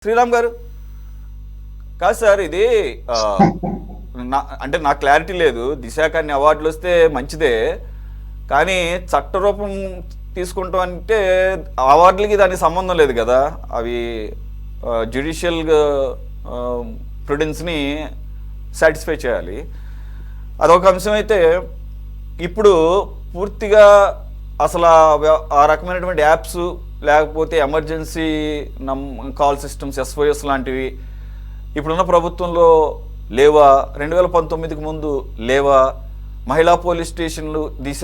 శ్రీరామ్ గారు కాదు సార్ ఇది అంటే నాకు క్లారిటీ లేదు. దిశ కానీ అవార్డులు వస్తే మంచిదే, కానీ చట్టరూపం తీసుకుంటాం అంటే అవార్డులకి దానికి సంబంధం లేదు కదా. అవి జ్యుడిషియల్ ప్రుడెన్స్ని సాటిస్ఫై చేయాలి. అదొక అంశం అయితే, ఇప్పుడు పూర్తిగా అసలు ఆ రకమైనటువంటి యాప్స్ లేకపోతే ఎమర్జెన్సీ కాల్ సిస్టమ్స్ ఎస్ఓఎస్ లాంటివి ఇప్పుడున్న ప్రభుత్వంలో లేవా? 2019కి ముందు లేవా? మహిళా పోలీస్ స్టేషన్లు దిశ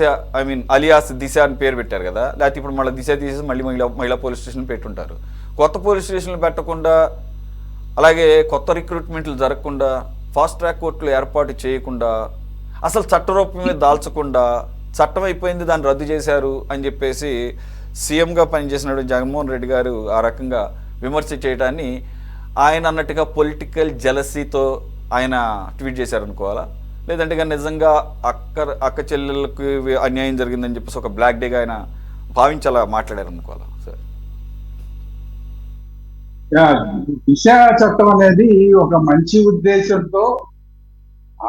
అలియాస్ దిశ అని పేరు పెట్టారు కదా, లేకపోతే ఇప్పుడు మళ్ళీ దిశ తీసేసి మళ్ళీ మహిళా పోలీస్ స్టేషన్ పెట్టుంటారు. కొత్త పోలీస్ స్టేషన్లు పెట్టకుండా, అలాగే కొత్త రిక్రూట్మెంట్లు జరగకుండా, ఫాస్ట్ ట్రాక్ కోర్టులు ఏర్పాటు చేయకుండా, అసలు చట్టరూపం మీద దాల్చకుండా చట్టం అయిపోయింది దాన్ని రద్దు చేశారు అని చెప్పేసి సీఎంగా పనిచేసినటువంటి జగన్మోహన్ రెడ్డి గారు ఆ రకంగా విమర్శ చేయడాన్ని ఆయన అన్నట్టుగా పొలిటికల్ జెలసీతో ఆయన ట్వీట్ చేశారనుకోవాలా, లేదంటే కానీ నిజంగా అక్క చెల్లెళ్ళకి అన్యాయం జరిగిందని చెప్పేసి ఒక బ్లాక్ డేగా ఆయన భావించాలా మాట్లాడారనుకోవాలా సార్? దిశ చట్టం అనేది ఒక మంచి ఉద్దేశంతో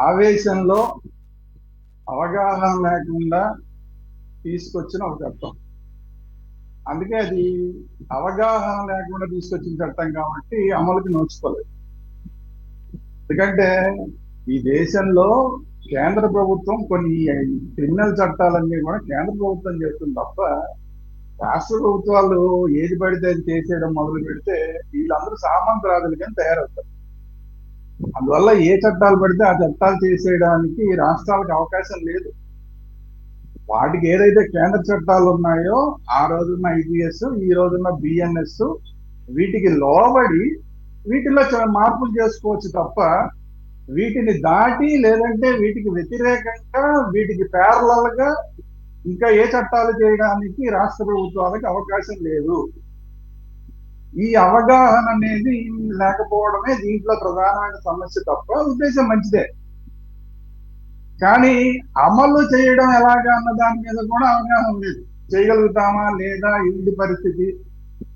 ఆవేశంలో అవగాహన లేకుండా తీసుకొచ్చిన ఒక చట్టం. అందుకే అది అవగాహన లేకుండా తీసుకొచ్చిన చట్టం కాబట్టి అమలుకి నోచుకోలేదు. ఎందుకంటే ఈ దేశంలో కేంద్ర ప్రభుత్వం కొన్ని క్రిమినల్ చట్టాలన్నీ కూడా కేంద్ర ప్రభుత్వం చేస్తుంది తప్ప రాష్ట్ర ప్రభుత్వాలు ఏది పడితే అది చేసేయడం మొదలు పెడితే వీళ్ళందరూ సామంతరాజులుగా తయారవుతారు. అందువల్ల ఏ చట్టాలు పడితే ఆ చట్టాలు చేసేయడానికి రాష్ట్రాలకు అవకాశం లేదు. వాటికి ఏదైతే కేంద్ర చట్టాలు ఉన్నాయో ఆ రోజున్న ఐపీఎస్, ఈ రోజున్న బిఎన్ఎస్, వీటికి లోబడి వీటిలో మార్పులు చేసుకోవచ్చు తప్ప వీటిని దాటి లేదంటే వీటికి వ్యతిరేకంగా వీటికి ప్యారలల్ గా ఇంకా ఏ చట్టాలు చేయడానికి రాష్ట్ర ప్రభుత్వాలకు అవకాశం లేదు. ఈ అవగాహన అనేది లేకపోవడమే దీంట్లో ప్రధానమైన సమస్య తప్ప ఉద్దేశం మంచిదే. కానీ అమలు చేయడం ఎలాగా అన్న దాని మీద కూడా అవగాహన లేదు. చేయగలుగుతామా లేదా, ఏంటి పరిస్థితి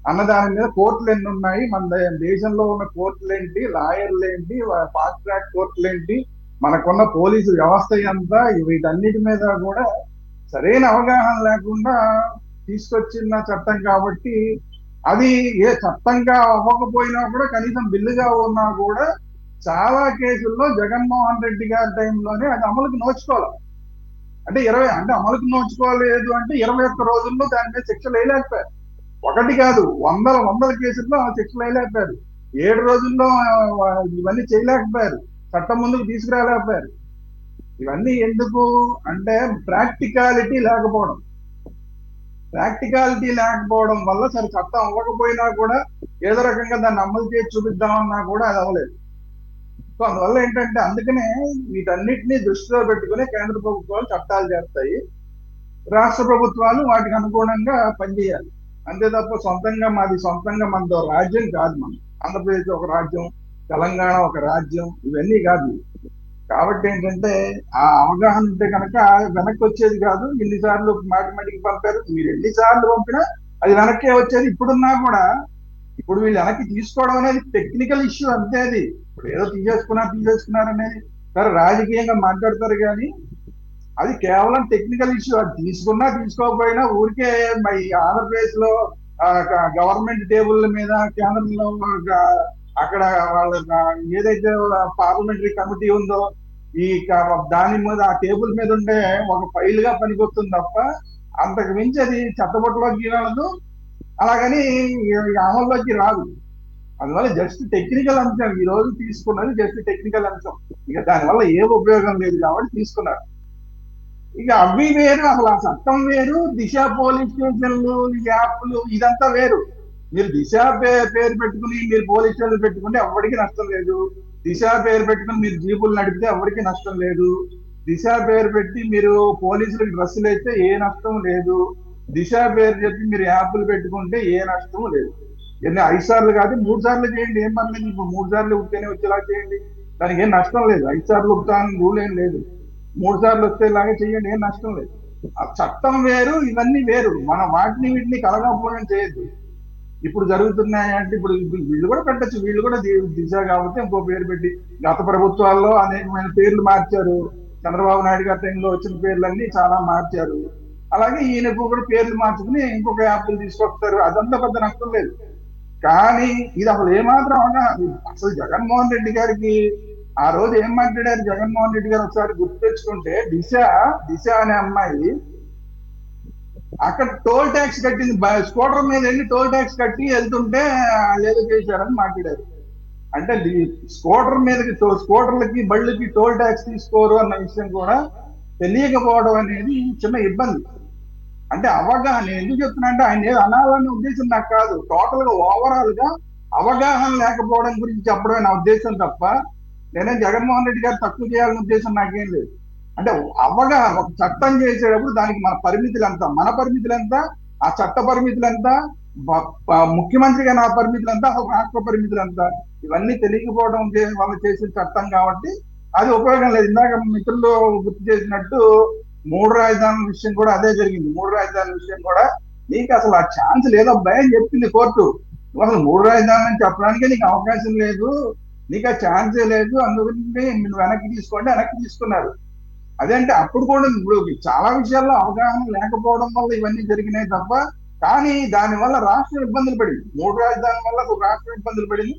అన్న దాని మీద కోర్టులు ఎన్ని ఉన్నాయి, మన దేశంలో ఉన్న కోర్టులు ఏంటి, లాయర్లు ఏంటి, ఫాస్ట్ ట్రాక్ కోర్టులు ఏంటి, మనకున్న పోలీసు వ్యవస్థ ఎంత, వీటన్నిటి మీద కూడా సరైన అవగాహన లేకుండా తీసుకొచ్చిన చట్టం కాబట్టి అది ఏ చట్టంగా అవ్వకపోయినా కూడా కనీసం బిల్లుగా ఉన్నా కూడా చాలా కేసుల్లో జగన్మోహన్ రెడ్డి గారి టైంలోనే అది అమలుకి నోచుకోవాలి. అంటే అమలుకి నోచుకోలేదు అంటే 21 రోజుల్లో దాని మీద శిక్షలు వేయలేకపోయారు. ఒకటి కాదు, వందల కేసుల్లో శిక్షలు వేయలేకపోయారు. 7 రోజుల్లో ఇవన్నీ చేయలేకపోయారు, చట్టం ముందుకు తీసుకురాలేకపోయారు. ఇవన్నీ ఎందుకు అంటే ప్రాక్టికాలిటీ లేకపోవడం వల్ల సరే చట్టం అవ్వకపోయినా కూడా ఏదో రకంగా దాన్ని అమలు చేసి చూపిద్దామన్నా కూడా అది అవ్వలేదు. సో అందువల్ల ఏంటంటే అందుకనే వీటన్నిటినీ దృష్టిలో పెట్టుకుని కేంద్ర ప్రభుత్వాలు చట్టాలు చేస్తాయి, రాష్ట్ర ప్రభుత్వాలు వాటికి అనుగుణంగా పనిచేయాలి. అంతే తప్ప సొంతంగా మనతో రాజ్యం కాదు. మనం ఆంధ్రప్రదేశ్ ఒక రాజ్యం, తెలంగాణ ఒక రాజ్యం, ఇవన్నీ కాదు. కాబట్టి ఏంటంటే ఆ అవగాహన ఉంటే కనుక వెనక్కి వచ్చేది కాదు. ఎన్నిసార్లు మాటికి పంపారు, మీరు ఎన్నిసార్లు పంపినా అది వెనక్కే వచ్చేది. ఇప్పుడున్నా కూడా ఇప్పుడు వీళ్ళు వెనక్కి తీసుకోవడం అనేది టెక్నికల్ ఇష్యూ అంతే. అది ఇప్పుడు ఏదో తీసేసుకున్నారనేది సరే రాజకీయంగా మాట్లాడతారు, కానీ అది కేవలం టెక్నికల్ ఇష్యూ. అది తీసుకున్నా తీసుకోకపోయినా ఊరికే ఆంధ్రప్రదేశ్ లో గవర్నమెంట్ టేబుల్ మీద కేంద్రంలో అక్కడ వాళ్ళ ఏదైతే పార్లమెంటరీ కమిటీ ఉందో ఈ దాని మీద ఆ టేబుల్ మీద ఉండే ఒక ఫైల్ గా పనికొస్తుంది తప్ప అంతకు మించి అది చట్టబొట్టలోకి రాదు, అలాగని అమల్లోకి రాదు. అందువల్ల జస్ట్ టెక్నికల్ అంశం, ఈ రోజు తీసుకున్నది జస్ట్ టెక్నికల్ అంశం. ఇక దానివల్ల ఏ ఉపయోగం లేదు కాబట్టి తీసుకున్నారు. ఇక అవి వేరు, అసలు ఆ చట్టం వేరు, దిశ పోలీస్ స్టేషన్లు, యాప్లు ఇదంతా వేరు. మీరు దిశ పేరు పెట్టుకుని మీరు పోలీస్ స్టేషన్లు పెట్టుకుంటే ఎవరికి నష్టం లేదు. దిశ పేరు పెట్టుకుని మీరు జీపులు నడిపితే ఎవరికి నష్టం లేదు. దిశ పేరు పెట్టి మీరు పోలీసులకు డ్రెస్సులు అయితే ఏ నష్టం లేదు. దిశ పేరు చెప్పి మీరు యాప్లు పెట్టుకుంటే ఏ నష్టం లేదు. 5 సార్లు కాదు 3 సార్లు చేయండి, ఏం పర్లేదు. ఇప్పుడు 3 సార్లు ఉక్తేనే వచ్చేలా చేయండి, దానికి ఏం నష్టం లేదు. 5 సార్లు ఉక్తానికి రూల్ ఏం లేదు. 3 సార్లు వచ్చేలాగా చేయండి, ఏం నష్టం లేదు. ఆ చట్టం వేరు, ఇవన్నీ వేరు. మనం వీటిని కలగాపులగం చేయొద్దు. ఇప్పుడు జరుగుతున్నాయంటే ఇప్పుడు వీళ్ళు కూడా పెట్టచ్చు, వీళ్ళు కూడా దిశ కాబట్టి ఇంకో పేరు పెట్టి గత ప్రభుత్వాల్లో అనేకమైన పేర్లు మార్చారు. చంద్రబాబు నాయుడు గారి టైంలో వచ్చిన పేర్లన్నీ చాలా మార్చారు. అలాగే ఈయనకు కూడా పేర్లు మార్చుకుని ఇంకొక యాప్లు తీసుకొస్తారు. అదంతా పెద్ద నష్టం లేదు. కానీ ఇది అసలు ఏమాత్రం అసలు జగన్మోహన్ రెడ్డి గారికి ఆ రోజు ఏం మాట్లాడారు జగన్మోహన్ రెడ్డి గారు ఒకసారి గుర్తు తెచ్చుకుంటే, దిశ దిశ అనే అమ్మాయి అక్కడ టోల్ ట్యాక్స్ కట్టింది, స్కూటర్ మీద వెళ్ళి టోల్ ట్యాక్స్ కట్టి వెళ్తుంటే ఏదో చేశారని మాట్లాడారు. అంటే స్కూటర్ మీదకి స్కూటర్లకి బళ్ళకి టోల్ ట్యాక్స్ తీసుకోరు అన్న విషయం కూడా తెలియకపోవడం అనేది చిన్న ఇబ్బంది. అంటే అవగాహన ఎందుకు చెప్తున్నా అంటే ఆయన ఏదో అనాలనే ఉద్దేశం నాకు కాదు, టోటల్ గా ఓవరాల్ గా అవగాహన లేకపోవడం గురించి చెప్పడమే నా ఉద్దేశం తప్ప నేనే జగన్మోహన్ రెడ్డి గారు తక్కువ చేయాలనే ఉద్దేశం నాకేం లేదు. అంటే అవగాహన, ఒక చట్టం చేసేటప్పుడు దానికి మన పరిమితులు ఎంత, మన పరిమితులు ఎంత, ఆ చట్ట పరిమితులు ఎంత, ముఖ్యమంత్రిగా నా పరిమితులు ఎంత, రాష్ట్ర పరిమితులు ఎంత, ఇవన్నీ తెలియకపోవడం వల్ల చేసిన చట్టం కాబట్టి అది ఉపయోగం లేదు. ఇందాక మిత్రులు గుర్తు చేసినట్టు 3 రాజధానుల విషయం కూడా అదే జరిగింది. 3 రాజధానుల విషయం కూడా నీకు అసలు ఆ ఛాన్స్ లేదబ్బా అని చెప్పింది కోర్టు. అసలు 3 రాజధానులు చెప్పడానికే నీకు అవకాశం లేదు, నీకు ఆ ఛాన్సే లేదు, అందుకని మీరు వెనక్కి తీసుకున్నారు. అదేంటే అప్పుడు కూడా ఇప్పుడు చాలా విషయాల్లో అవగాహన లేకపోవడం వల్ల ఇవన్నీ జరిగినాయి తప్ప, కానీ దానివల్ల రాష్ట్రం ఇబ్బందులు పడింది. 3 రాజధానుల వల్ల రాష్ట్రం ఇబ్బందులు పడింది.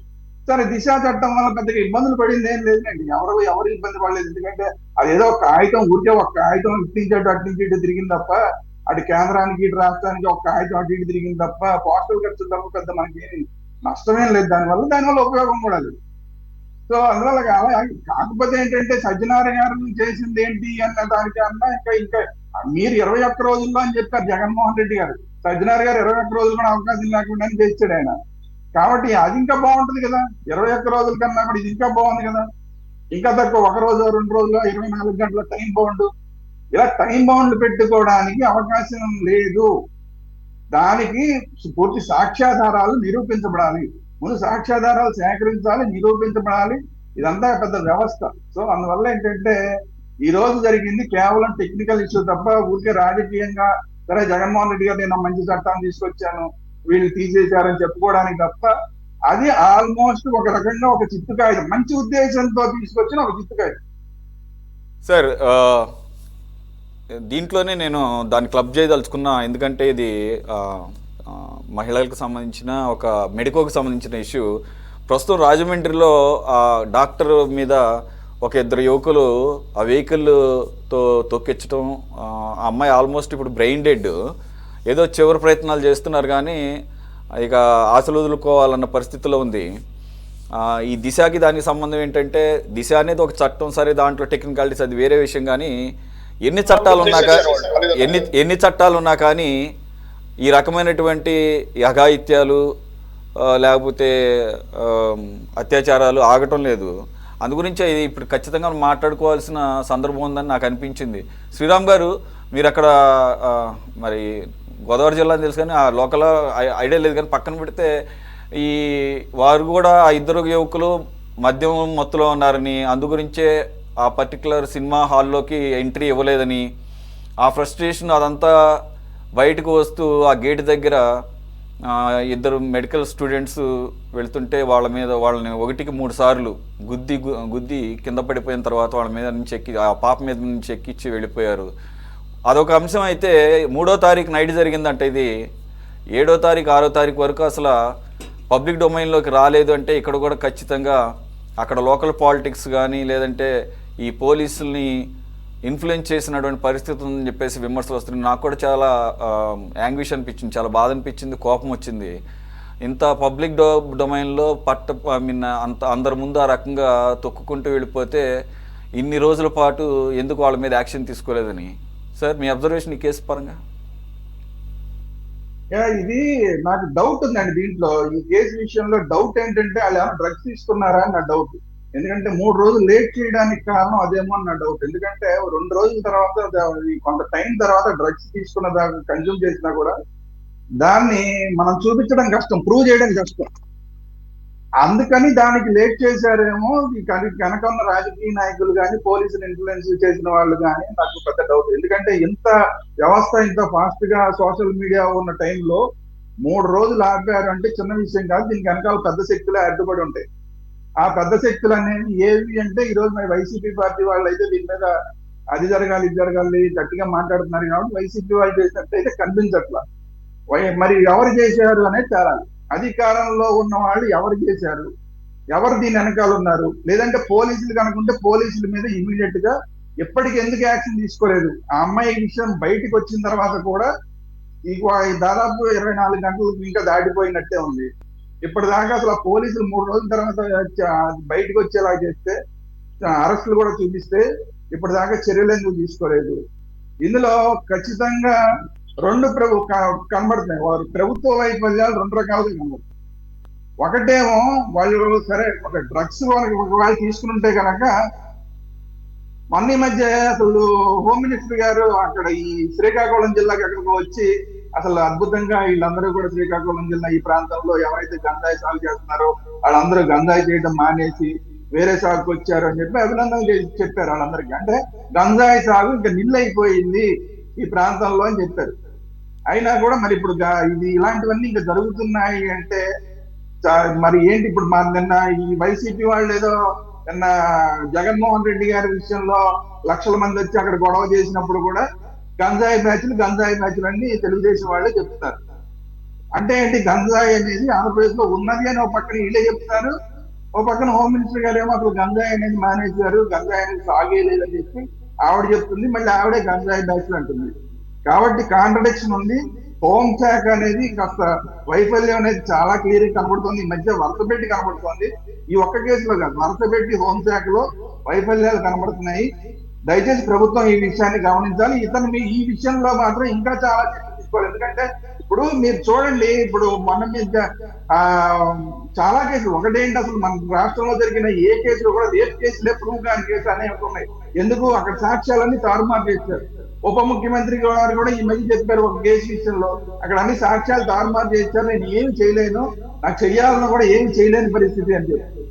సరే, దిశ చట్టం వల్ల పెద్దగా ఇబ్బందులు పడింది ఏం లేదండి, ఎవరు ఇబ్బంది పడలేదు. ఎందుకంటే అదేదో ఒక కాగితం, ఊరికే ఒక కాగితం అటు నుంచి ఇటు తిరిగింది తప్ప, అటు కేంద్రానికి ఇటు రాష్ట్రానికి ఒక కాగితం అటు ఇటు తిరిగింది తప్ప, పోస్టల్ ఖర్చులు తప్ప పెద్ద మనకి నష్టమేం లేదు దానివల్ల ఉపయోగం కూడా లేదు. సో అందువల్ల కాకపోతే ఏంటంటే సత్యనారాయణ గారు చేసింది ఏంటి అన్న దానికి అన్నా ఇంకా మీరు 21 రోజుల్లో అని చెప్పారు జగన్మోహన్ రెడ్డి గారు. సత్యనారాయణ గారు 21 రోజులు కూడా అవకాశం లేకుండా చేశాడు ఆయన. కాబట్టి అది ఇంకా బాగుంటుంది కదా, 21 రోజుల కన్నా కూడా ఇది ఇంకా బాగుంది కదా. ఇంకా తక్కువ 1 రోజు 2 రోజులు 24 గంటల టైం బౌండ్, ఇలా టైం బౌండ్ పెట్టుకోవడానికి అవకాశం లేదు. దానికి పూర్తి సాక్ష్యాధారాలు నిరూపించబడాలి, ముందు సాక్ష్యాధారాలు సేకరించాలి, నిరూపించబడాలి. ఇదంతా పెద్ద వ్యవస్థ. సో అందువల్ల ఏంటంటే ఈ రోజు జరిగింది కేవలం టెక్నికల్ ఇష్యూ తప్ప, ఊరికే రాజకీయంగా సరే జగన్మోహన్ రెడ్డి గారు నేను మంచి చట్టాన్ని తీసుకొచ్చాను వీళ్ళు తీసేశారని చెప్పుకోవడానికి తప్ప, అది ఆల్మోస్ట్ ఒక రకంగా ఒక చిత్తు కాగితం, మంచి ఉద్దేశంతో తీసుకొచ్చిన ఒక చిత్తు కాగితం. సార్ దీంట్లోనే నేను దాన్ని క్లబ్ చేయదలుచుకున్నా, ఎందుకంటే ఇది మహిళలకు సంబంధించిన ఒక మెడికోకి సంబంధించిన ఇష్యూ. ప్రస్తుతం రాజమండ్రిలో ఆ డాక్టర్ మీద ఒక 2 యువకులు ఆ వెహికల్తో తొక్కించడం, ఆ అమ్మాయి ఆల్మోస్ట్ ఇప్పుడు బ్రెయిన్ డెడ్, ఏదో చివరి ప్రయత్నాలు చేస్తున్నారు కానీ ఇక ఆశలు వదులుకోవాలన్న పరిస్థితిలో ఉంది. ఈ దిశకి దానికి సంబంధం ఏంటంటే, దిశ అనేది ఒక చట్టం, సరే దాంట్లో టెక్నికాలిటీస్ అది వేరే విషయం, కానీ ఎన్ని చట్టాలు ఉన్నా కానీ ఈ రకమైనటువంటి అఘాయిత్యాలు లేకపోతే అత్యాచారాలు ఆగటం లేదు. అందుగురించే ఇది ఇప్పుడు ఖచ్చితంగా మాట్లాడుకోవాల్సిన సందర్భం ఉందని నాకు అనిపించింది. శ్రీరామ్ గారు, మీరు అక్కడ మరి గోదావరి జిల్లా అని తెలుసు కానీ ఆ లోకల్ ఐడియా లేదు, కానీ పక్కన పెడితే ఈ వారు కూడా ఆ 2 యువకులు మద్యం మత్తులో ఉన్నారని, అందుగురించే ఆ పర్టికులర్ సినిమా హాల్లోకి ఎంట్రీ ఇవ్వలేదని, ఆ ఫ్రస్ట్రేషన్ అదంతా బయటకు వస్తూ ఆ గేట్ దగ్గర 2 మెడికల్ స్టూడెంట్స్ వెళ్తుంటే వాళ్ళని 1కి 3 సార్లు గుద్ది కింద పడిపోయిన తర్వాత వాళ్ళ మీద నుంచి ఆ పాప మీద నుంచి ఎక్కించి వెళ్ళిపోయారు. అదొక అంశం. అయితే 3వ తారీఖు నైట్ జరిగిందంటే ఇది 7వ తారీఖు 6వ తారీఖు వరకు అసలు పబ్లిక్ డొమైన్లోకి రాలేదు. అంటే ఇక్కడ కూడా ఖచ్చితంగా అక్కడ లోకల్ పాలిటిక్స్ కానీ లేదంటే ఈ పోలీసుల్ని ఇన్ఫ్లుయెన్స్ చేసినటువంటి పరిస్థితి ఉందని చెప్పేసి విమర్శలు వస్తున్నాయి. నాకు కూడా చాలా యాంగ్విష్ అనిపించింది, చాలా బాధ అనిపించింది, కోపం వచ్చింది. ఇంత పబ్లిక్ డొమైన్లో అందరి ముందు ఆ రకంగా తొక్కుకుంటూ వెళ్ళిపోతే ఇన్ని రోజుల పాటు ఎందుకు వాళ్ళ మీద యాక్షన్ తీసుకోలేదని. సార్, మీ అబ్జర్వేషన్ ఈ కేసు పరంగా? ఇది నాకు డౌట్ ఉందండి దీంట్లో. ఈ కేసు విషయంలో డౌట్ ఏంటంటే వాళ్ళు ఏమైనా డ్రగ్స్ తీసుకున్నారా అని నా డౌట్. ఎందుకంటే 3 రోజులు లేట్ చేయడానికి కారణం అదేమో అని నా డౌట్. ఎందుకంటే 2 రోజుల తర్వాత కొంత టైం తర్వాత డ్రగ్స్ తీసుకున్న దాన్ని కన్జ్యూమ్ చేసినా కూడా దాన్ని మనం చూపించడం కష్టం, ప్రూవ్ చేయడం కష్టం. అందుకని దానికి లేట్ చేశారేమో. కనుక ఉన్న రాజకీయ నాయకులు కానీ పోలీసులు ఇన్ఫ్లుయెన్స్ చేసిన వాళ్ళు కానీ నాకు పెద్ద డౌట్. ఎందుకంటే ఇంత వ్యవస్థ ఇంత ఫాస్ట్ గా సోషల్ మీడియా ఉన్న టైంలో 3 రోజులు ఆపారు అంటే చిన్న విషయం కాదు. దీనికి వెనకాల పెద్ద శక్తులే అడ్డుపడి ఉంటాయి. ఆ పెద్ద శక్తులు అనేవి ఏవి అంటే ఈ రోజు మరి వైసీపీ పార్టీ వాళ్ళు అయితే దీని మీద అది జరగాలి ఇది జరగాలి గట్టిగా మాట్లాడుతున్నారు కాబట్టి వైసీపీ వాళ్ళు చేసినట్టయితే కనిపించట్లా. మరి ఎవరు చేశారు అనేది తేలాలి. అధికారంలో ఉన్న వాళ్ళు ఎవరు చేశారు, ఎవరు దీని వెనకాల ఉన్నారు, లేదంటే పోలీసులు కనుకుంటే పోలీసుల మీద ఇమీడియట్ గా ఎప్పటికి ఎందుకు యాక్షన్ తీసుకోలేదు? ఆ అమ్మాయి విషయం బయటకు వచ్చిన తర్వాత కూడా దాదాపు 24 గంటలు ఇంకా దాటిపోయినట్టే ఉంది. ఇప్పటిదాకా అసలు ఆ పోలీసులు 3 రోజుల తర్వాత బయటకు వచ్చేలా చేస్తే, అరెస్టులు కూడా చూపిస్తే ఇప్పటిదాకా చర్యలు ఎందుకు తీసుకోలేదు? ఇందులో ఖచ్చితంగా రెండు కనబడుతున్నాయి. వారు ప్రభుత్వ వైఫల్యాలు 2 రకాలుగా కనబడుతున్నాయి. ఒకటేమో వాళ్ళు సరే ఒక డ్రగ్స్ ఒకవేళ తీసుకుంటే కనుక మొన్న ఈ మధ్య అసలు హోమ్ మినిస్టర్ గారు అక్కడ ఈ శ్రీకాకుళం జిల్లాకి అక్కడికి వచ్చి అసలు అద్భుతంగా వీళ్ళందరూ కూడా శ్రీకాకుళం జిల్లా ఈ ప్రాంతంలో ఎవరైతే గంజాయి సాగు చేస్తున్నారో వాళ్ళందరూ గంజాయి చేయడం మానేసి వేరే సాగుకు వచ్చారు అని చెప్పి అభినందనలు చెప్పారు వాళ్ళందరికీ. అంటే గంజాయి సాగు ఇంకా నిల్లైపోయింది ఈ ప్రాంతంలో అని చెప్పారు. అయినా కూడా మరి ఇప్పుడు ఇది ఇలాంటివన్నీ ఇంకా జరుగుతున్నాయి అంటే మరి ఏంటి ఇప్పుడు నిన్న ఈ వైసీపీ వాళ్ళు ఏదో నిన్న జగన్మోహన్ రెడ్డి గారి విషయంలో లక్షల మంది వచ్చి అక్కడ గొడవ చేసినప్పుడు కూడా గంజాయి బ్యాచ్లు అన్ని తెలుగుదేశం వాళ్ళే చెప్తున్నారు. అంటే ఏంటి, గంజాయి అనేది ఆంధ్రప్రదేశ్ లో ఉన్నది అని ఒక పక్కన వీళ్ళే చెప్తున్నారు, ఒక పక్కన హోమ్ మినిస్టర్ గారు ఏమో అసలు గంజాయి అనేది మానేశారు, గంజాయి అనేది సాగేలేదని చెప్పి ఆవిడ చెప్తుంది, మళ్ళీ ఆవిడే గంజాయి బ్యాచ్లు అంటుంది. కాబట్టి కాంట్రడిక్షన్ ఉంది. హోంశాఖ అనేది కాస్త వైఫల్యం అనేది చాలా క్లియర్ గా కనబడుతుంది. ఈ మధ్య వరుస పెట్టి కనబడుతోంది. ఈ ఒక్క కేసులో కాదు, వరుస పెట్టి హోంశాఖలో వైఫల్యాలు కనబడుతున్నాయి. దయచేసి ప్రభుత్వం ఈ విషయాన్ని గమనించాలి. ఈ విషయంలో మాత్రం ఇంకా చాలా తీసుకోవాలి. ఎందుకంటే ఇప్పుడు మీరు చూడండి, ఇప్పుడు మొన్న మీద చాలా కేసులు ఒకటేంటి, అసలు మన రాష్ట్రంలో జరిగిన ఏ కేసులు కూడా రేప్ కేసులే ప్రూవ్ కాని కేసులు అనేవి ఉన్నాయి. ఎందుకు, అక్కడ సాక్ష్యాలన్నీ తారుమారు చేశారు. ఉప ముఖ్యమంత్రి గారు కూడా ఈ మధ్య చెప్పారు ఒక కేసు విషయంలో అక్కడ అన్ని సాక్ష్యాలు తారుమారు చేశారు, నేను ఏమి చేయలేను, నాకు చెయ్యాలన్నా కూడా ఏమి చేయలేని పరిస్థితి అని చెప్పి.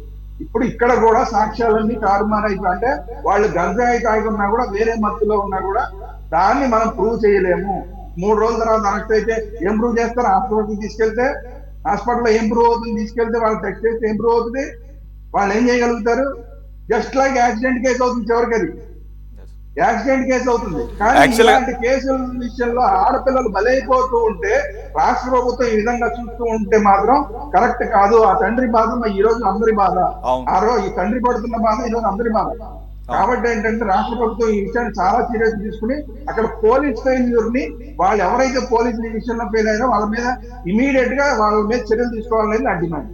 ఇప్పుడు ఇక్కడ కూడా సాక్ష్యాలన్నీ తారుమారు అయిపోయి, అంటే వాళ్ళు గంజాయి తాగి ఉన్నా కూడా వేరే మత్తులో ఉన్నా కూడా దాన్ని మనం ప్రూవ్ చేయలేము. 3 రోజుల తర్వాత అరెస్ట్ అయితే ఏం ప్రూవ్ చేస్తారు? హాస్పిటల్కి తీసుకెళ్తే హాస్పిటల్లో ఏం ప్రూవ్ అవుతుంది? తీసుకెళ్తే వాళ్ళు టెస్ట్ చేస్తే ఏం ప్రూవ్ అవుతుంది? వాళ్ళు ఏం చేయగలుగుతారు? జస్ట్ లైక్ యాక్సిడెంట్ కేసు అవుతుంది, చివరికి అది యాక్సిడెంట్ కేసు అవుతుంది. కానీ ఇలాంటి కేసుల విషయంలో ఆడపిల్లలు బలైపోతూ ఉంటే రాష్ట్ర ప్రభుత్వం ఈ విధంగా చూస్తూ ఉంటే మాత్రం కరెక్ట్ కాదు. ఆ తండ్రి బాధ ఈ రోజు అందరి బాధ, ఆ రోజు ఈ తండ్రి పడుతున్న బాధ ఈ రోజు అందరి బాధ. కాబట్టి ఏంటంటే రాష్ట్ర ప్రభుత్వం ఈ విషయాన్ని చాలా సీరియస్ తీసుకుని అక్కడ పోలీస్ ఫెయిల్యూర్ ని, వాళ్ళు ఎవరైతే పోలీసులు ఈ విషయంలో ఫెయిల్ అయ్యారో వాళ్ళ మీద ఇమీడియట్ గా వాళ్ళ మీద చర్యలు తీసుకోవాలనేది నా డిమాండ్.